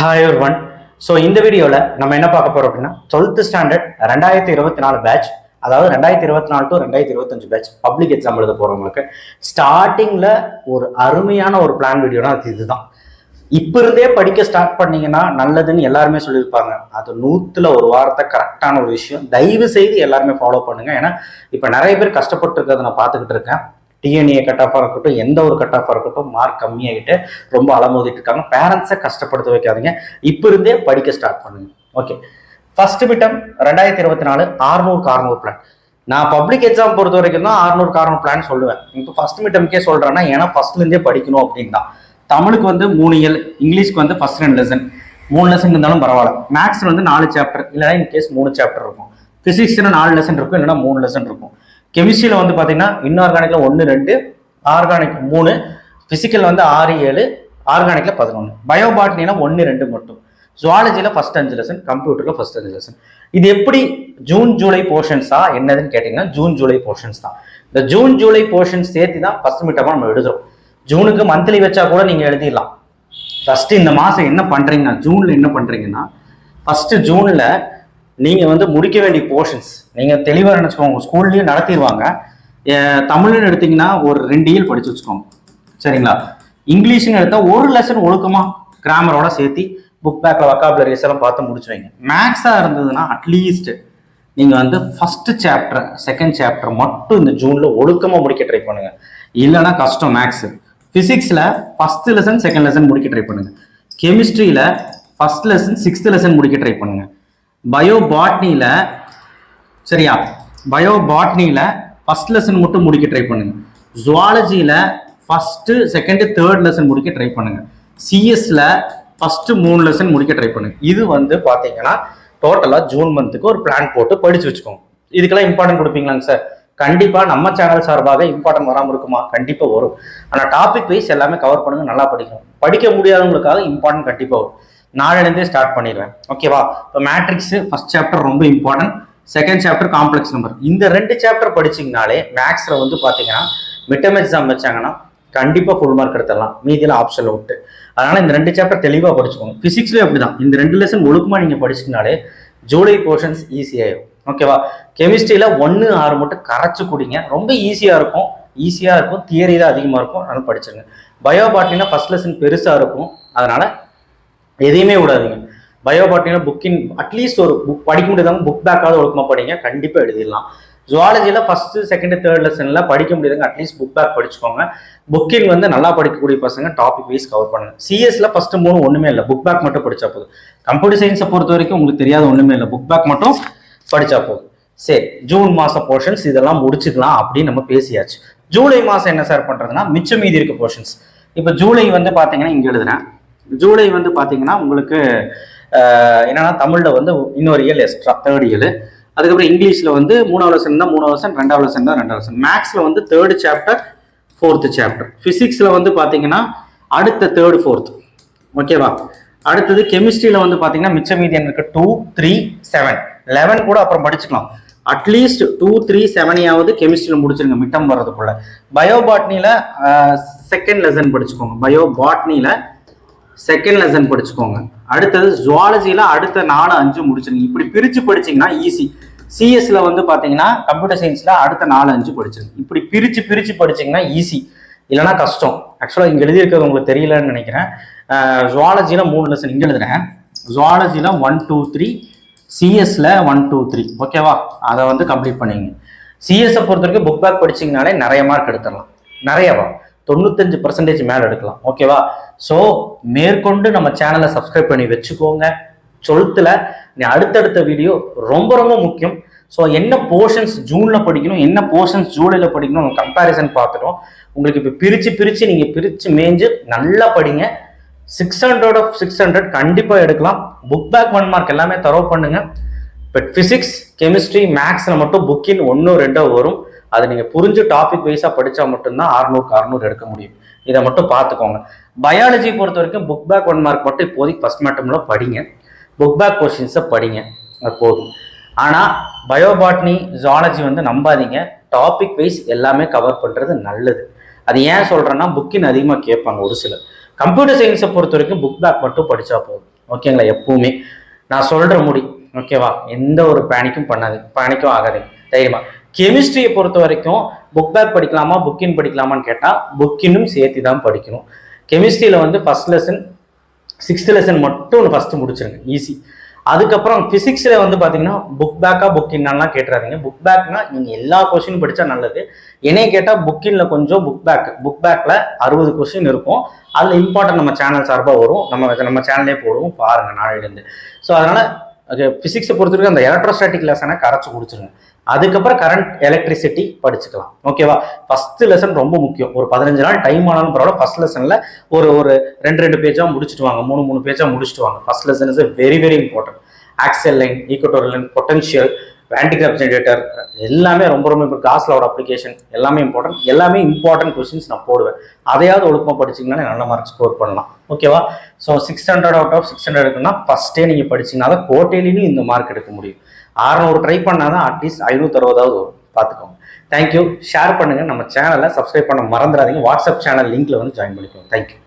Hi one. So இந்த வீடியோவில் நம்ம என்ன பார்க்க போகிறோம் அப்படின்னா 12th ஸ்டாண்டர்ட் 2024 பேட்ச், அதாவது 2024 to 2025 பேட்ச் பப்ளிக் எக்ஸாம் எழுத போகிறவங்களுக்கு ஸ்டார்டிங்கில் ஒரு அருமையான ஒரு பிளான் வீடியோனா அது இதுதான். இப்போ இருந்தே படிக்க ஸ்டார்ட் பண்ணீங்கன்னா நல்லதுன்னு எல்லாருமே சொல்லியிருப்பாங்க. அது 100ல் ஒரு வாரத்தை கரெக்டான ஒரு விஷயம். தயவு செய்து எல்லாருமே ஃபாலோ பண்ணுங்க. ஏன்னா இப்போ நிறைய பேர் கஷ்டப்பட்டு இருக்கிறத நான் பார்த்துக்கிட்டு இருக்கேன். டிஎன்ஏ கட் ஆஃபாக இருக்கட்டும், எந்த ஒரு கட் ஆஃபாக இருக்கட்டும், மார்க் கம்மியாகிட்டு ரொம்ப அலமோதிட்டு இருக்காங்க. பேரண்ட்ஸை கஷ்டப்படுத்த வைக்காதீங்க. இப்போ இருந்தே படிக்க ஸ்டார்ட் பண்ணுங்க. Okay, first midterm 2024 600 plan. நான் பப்ளிக் எக்ஸாம் பொறுத்த வரைக்கும் தான் 600 பிளான் சொல்லுவேன். இப்போ ஃபர்ஸ்ட் மிட்டம்க்கே சொல்றேன்னா ஏன்னா ஃபர்ஸ்ட்லேருந்தே படிக்கணும் அப்படின்னு தான். தமிழுக்கு வந்து 3 இயல், இங்கிலீஷ்க்கு வந்து ஃபர்ஸ்ட் 2 லெசன், 3 லெசன் இருந்தாலும் பரவாயில்ல. மேக்ஸ் வந்து 4 சாப்டர், இல்லைனா இன்கேஸ் 3 சாப்டர் இருக்கும். பிசிக்ஸ்ல 4 லெசன் இருக்கும், இல்லைனா 3 லெசன் இருக்கும். கெமிஸ்ட்ரியில் வந்து பார்த்தீங்கன்னா இன்ஆர்கானிக்ல 1, 2, ஆர்கானிக் 3, பிசிக்கல் வந்து 6, 7, ஆர்கானிக்ல 11, பயோபாட்னில 1, 2 மட்டும். ஜுவாலஜியில் ஃபர்ஸ்ட் 5 லெசன், கம்ப்யூட்டர்ல ஃபர்ஸ்ட் 5 லெசன். இது எப்படி ஜூன் ஜூலை போர்ஷன்ஸா என்னதுன்னு கேட்டீங்கன்னா ஜூன் ஜூலை போர்ஷன்ஸ் தான். இந்த ஜூன் ஜூலை போர்ஷன்ஸ் சேர்த்து தான் ஃபர்ஸ்ட் மிட்டமா நம்ம எழுதுறோம். ஜூனுக்கு மந்த்லி வச்சா கூட நீங்க எழுதிடலாம். ஃபர்ஸ்ட் இந்த மாசம் என்ன பண்றீங்கன்னா, ஜூன்ல என்ன பண்றீங்கன்னா, ஃபர்ஸ்ட் ஜூன்ல நீங்க வந்து முடிக்க வேண்டிய போர்ஷன்ஸ் நீங்க தெளிவாக நினைச்சுக்கோங்க. ஸ்கூல்லயும் நடத்திடுவாங்க. தமிழ்னு எடுத்தீங்கன்னா ஒரு 2 இயல் படிச்சு வச்சுக்கோங்க, சரிங்களா? இங்கிலீஷ்னு எடுத்தா ஒரு லெசன் ஒழுக்கமா கிராமரோட சேர்த்து புக் பேக்ல வொக்காபுலரிஸ் எல்லாம் பார்த்து முடிச்சு வைங்க. மேக்ஸா இருந்ததுன்னா அட்லீஸ்ட் நீங்க வந்து ஃபர்ஸ்ட் சாப்டர் செகண்ட் சாப்டர் மட்டும் இந்த ஜூன்ல ஒழுக்கமா முடிக்க ட்ரை பண்ணுங்க. இல்லைன்னா கஷ்டம் மேக்ஸ். பிசிக்ஸ்ல ஃபர்ஸ்ட் லெசன் செகண்ட் லெசன் முடிக்க ட்ரை பண்ணுங்க. கெமிஸ்ட்ரியில ஃபர்ஸ்ட் லெசன் 6th லெசன் முடிக்க ட்ரை பண்ணுங்க. பயோபாட்னியில சரியா, பயோபாட்னியில ஃபர்ஸ்ட் லெசன் மட்டும் முடிக்க ட்ரை பண்ணுங்க. ஜுவாலஜியில ஃபர்ஸ்ட் செகண்ட் தேர்ட் லெசன் முடிக்க ட்ரை பண்ணுங்க. சிஎஸ்ல ஃபர்ஸ்ட் 3 லெசன் முடிக்க ட்ரை பண்ணுங்க. இது வந்து பாத்தீங்கன்னா டோட்டலா ஜூன் மந்த்துக்கு ஒரு பிளான் போட்டு படிச்சு வச்சுக்கோங்க. இதுக்கெல்லாம் இம்பார்ட்டன்ட் கொடுப்பீங்களாங்க சார்? கண்டிப்பா நம்ம சேனல் சார்பாக இம்பார்ட்டன்ட் வராமல் இருக்குமா? கண்டிப்பா வரும். ஆனா டாபிக் வைஸ் எல்லாமே கவர் பண்ணுங்க, நல்லா படிக்கணும். படிக்க முடியாதவங்களுக்காக இம்பார்ட்டன்ட் கண்டிப்பா வரும். நாளிலிருந்தே ஸ்டார்ட் பண்ணிடுவேன், ஓகேவா? இப்போ மேட்ரிக்ஸ் ஃபர்ஸ்ட் சாப்டர் ரொம்ப important, second chapter complex number. இந்த 2 சாப்டர் படிச்சிங்கனாலே மேக்ஸ்ல வந்து பார்த்தீங்கன்னா மிட்டம் எக்ஸாம் வச்சாங்கன்னா கண்டிப்பாக ஃபுல் மார்க் எடுத்துடலாம், மீதியில் ஆப்ஷனில் விட்டு. அதனால இந்த 2 சாப்டர் தெளிவாக படிச்சுக்கோங்க. பிசிக்ஸ்லேயும் அப்படிதான். இந்த 2 லெசன் ஒழுக்கமாக நீங்கள் படிச்சிங்கனாலே ஜூலை போர்ஷன்ஸ் ஈஸியாகிடும், ஓகேவா? கெமிஸ்ட்ரியில் 1, 6 மட்டும் கரைச்சு குடிங்க, ரொம்ப ஈஸியாக இருக்கும். தியரி தான் அதிகமாக இருக்கும், அதனால படிச்சுங்க. பயோபாட்னினா ஃபர்ஸ்ட் லெசன் பெருசாக இருக்கும், அதனால எதையுமே விடாதீங்க. பயோபாட்னியில புக்கின் அட்லீஸ்ட் ஒரு புக் படிக்க முடியாதவங்க புக் பேக்காவது ஒழுக்கமா படிங்க, கண்டிப்பா எழுதிடலாம். ஜுவாலஜியில ஃபர்ஸ்ட் செகண்ட் தேர்ட் லெசன்ல படிக்க முடியாதுங்க, அட்லீஸ்ட் புக் பேக் படிச்சுக்கோங்க. புக்கின் வந்து நல்லா படிக்கக்கூடிய பசங்க டாபிக் வைஸ் கவர் பண்ணுங்க. சிஎஸ்ல ஃபர்ஸ்ட் 3 ஒண்ணுமே இல்லை, புக் பேக் மட்டும் படிச்சா போதும். கம்ப்யூட்டர் சயின்ஸை பொறுத்த வரைக்கும் உங்களுக்கு தெரியாத ஒண்ணுமே இல்லை, புக் பேக் மட்டும் படிச்சா போதும். சரி, ஜூன் மாச போர்ஷன்ஸ் இதெல்லாம் முடிச்சுக்கலாம் அப்படின்னு நம்ம பேசியாச்சு. ஜூலை மாசம் என்ன சார் பண்றதுன்னா மிச்சம் மீதி இருக்க போர்ஷன்ஸ். இப்போ ஜூலை வந்து பாத்தீங்கன்னா இங்க எழுதுறேன். ஜூலை வந்து பார்த்தீங்கன்னா உங்களுக்கு என்னன்னா தமிழ்ல வந்து இன்னொரு இயல் எக்ஸ்ட்ரா, 3rd இயல். அதுக்கப்புறம் இங்கிலீஷ்ல வந்து 3வது லெசன் தான் 3வது லெசன், 2வது லெசன் தான் 2வது லெசன். மேக்ஸ்ல வந்து 3rd சாப்டர் 4th சாப்டர். பிசிக்ஸ்ல வந்து பார்த்தீங்கன்னா அடுத்த 3rd 4th, ஓகேவா? அடுத்தது கெமிஸ்ட்ரியில வந்து பார்த்தீங்கன்னா மிச்ச மீதி எனக்கு 2, 3, 7, 11 கூட அப்புறம் படிச்சுக்கலாம். அட்லீஸ்ட் 2, 3, 7 கெமிஸ்ட்ரியில முடிச்சிருங்க மிட்டம் வர்றதுக்குள்ள. பயோபாட்னியில செகண்ட் லெசன் படிச்சுக்கோங்க. பயோபாட்னியில செகண்ட் லெசன் படிச்சுக்கோங்க. அடுத்தது ஜுவாலஜியில அடுத்த 4, 5 முடிச்சிருங்க. இப்படி பிரிச்சு படிச்சீங்கன்னா ஈஸி. சிஎஸ்ல வந்து பாத்தீங்கன்னா கம்ப்யூட்டர் சயின்ஸ்ல அடுத்த 4, 5 படிச்சிருங்க. இப்படி பிரிச்சு படிச்சீங்கன்னா ஈஸி, இல்லைன்னா கஷ்டம். ஆக்சுவலா இங்க எழுதியிருக்கிறது உங்களுக்கு தெரியலன்னு நினைக்கிறேன். ஜுவாலஜியில 3 லெசன் இங்க எழுதுறேன். ஜுவாலஜியில 1, 2, 3, சிஎஸ்ல 1, 2, 3, ஓகேவா? அதை வந்து கம்ப்ளீட் பண்ணிங்க. சிஎஸ் பொறுத்த வரைக்கும் புக் பேக் படிச்சீங்கனாலே நிறைய மார்க் எடுத்துடலாம், நிறையவா 95% மேல எடுக்கலாம், ஓகேவா? ஸோ மேற்கொண்டு நம்ம சேனலை சப்ஸ்கிரைப் பண்ணி வச்சுக்கோங்க. 12th நீ அடுத்தடுத்த வீடியோ ரொம்ப ரொம்ப முக்கியம். ஸோ என்ன போர்ஷன்ஸ் ஜூன்ல படிக்கணும், என்ன போர்ஷன்ஸ் ஜூலைல படிக்கணும் கம்பேரிசன் பார்த்துட்டோம். உங்களுக்கு இப்போ பிரிச்சு நீங்க பிரிச்சு மேய்ஞ்சு நல்லா படிங்க. 600 of 600 கண்டிப்பா எடுக்கலாம். புக் பேக் 1 மார்க் எல்லாமே தரவு பண்ணுங்க. பட் பிசிக்ஸ், கெமிஸ்ட்ரி, மேக்ஸ்ல மட்டும் புக்கின் 1, 2 வரும். அதை நீங்க புரிஞ்சு டாபிக் வைஸா படிச்சா மட்டும்தான் 600 எடுக்க முடியும். இதை மட்டும் பார்த்துக்கோங்க. பயாலஜி பொறுத்த வரைக்கும் புக் பேக் 1 மார்க் மட்டும் இப்போதைக்கு ஃபர்ஸ்ட் மேட்டம்ல படிங்க. புக் பேக் கொஸ்டின்ஸை படிங்க, அது போதும். ஆனா பயோபாட்னி, ஜுவாலஜி வந்து நம்பாதீங்க. டாபிக் வைஸ் எல்லாமே கவர் பண்றது நல்லது. அது ஏன் சொல்றேன்னா புக்கின் அதிகமாக கேட்பாங்க ஒரு சிலர். கம்ப்யூட்டர் சயின்ஸை பொறுத்த வரைக்கும் புக் பேக் மட்டும் படிச்சா போதும், ஓகேங்களா? எப்பவுமே நான் சொல்ற முடி, ஓகேவா? எந்த ஒரு பேனிக்கும் பண்ணாது, பேனிக்கும் ஆகாது, தைரியமா. கெமிஸ்ட்ரியை பொறுத்த வரைக்கும் புக் பேக் படிக்கலாமா புக்கின் படிக்கலாமான்னு கேட்டால் புக்கினும் சேர்த்து தான் படிக்கணும். கெமிஸ்ட்ரியில் வந்து ஃபர்ஸ்ட் லெசன் 6th லெசன் மட்டும் ஃபர்ஸ்ட் முடிச்சிருங்க, ஈஸி. அதுக்கப்புறம் பிசிக்ஸ்ல வந்து பாத்தீங்கன்னா புக் பேக்கா புக்கின்லாம் கேட்டுறாதீங்க. புக் பேக்னா நீங்க எல்லா கொஸ்டினும் படிச்சா நல்லது. என்னைய கேட்டா புக்கின்ல கொஞ்சம் புக் பேக்ல 60 கொஸ்டின் இருக்கும். அதுல இம்பார்ட்டன்ட் நம்ம சேனல் சார்பா வரும், நம்ம சேனல்லே போடுவோம், பாருங்க நாளையில இருந்து. ஸோ அதனால பிசிக்ஸை பொறுத்த வரைக்கும் அந்த எலக்ட்ரோஸ்டாட்டிக் லெசனை கரைச்சு குடிச்சிருங்க. அதுக்கப்புறம் கரண்ட் எலக்ட்ரிசிட்டி படிச்சுக்கலாம், ஓகேவா? ஃபர்ஸ்ட் லெசன் ரொம்ப முக்கியம். ஒரு 15 நாள் டைம் ஆனாலும் பரவாயில்ல, ஃபர்ஸ்ட் லெசன்ல ஒரு ஒரு 2 பேஜா முடிச்சுட்டு வாங்க, 3 பேஜா முடிச்சுட்டு வாங்க. First lesson is very very important. Axial line, equatorial line, potential, ஆன்டிகிராஃப் ஜெனரேட்டர் எல்லாமே ரொம்ப ரொம்ப இப்போ காஸ்லோட அப்ளிகேஷன் எல்லாமே இம்பார்ட்டன்ட் கொஸ்டின்ஸ் நான் போடுவேன். அதையாவது ஒழுக்கமாக படிச்சிங்கன்னா நல்ல மார்க் ஸ்கோர் பண்ணலாம், ஓகேவா? ஸோ 600 அவுட் ஆஃப் 600 இருக்குன்னா ஃபர்ஸ்டே நீங்கள் படிச்சிங்கன்னா தான் கோட்டையிலையும் இந்த மார்க் எடுக்க முடியும். 600 ட்ரை பண்ணாதான் அட்லீஸ்ட் 560 வரும், பார்த்துக்கோங்க. தேங்க்யூ. ஷேர் பண்ணுங்க, நம்ம சேனலை சப்ஸ்கிரைப் பண்ண மறந்துடாதீங்க. வாட்ஸ்அப் சேனல் லிங்க்ல வந்து ஜாயின் பண்ணிக்கோங்க. தேங்க்யூ.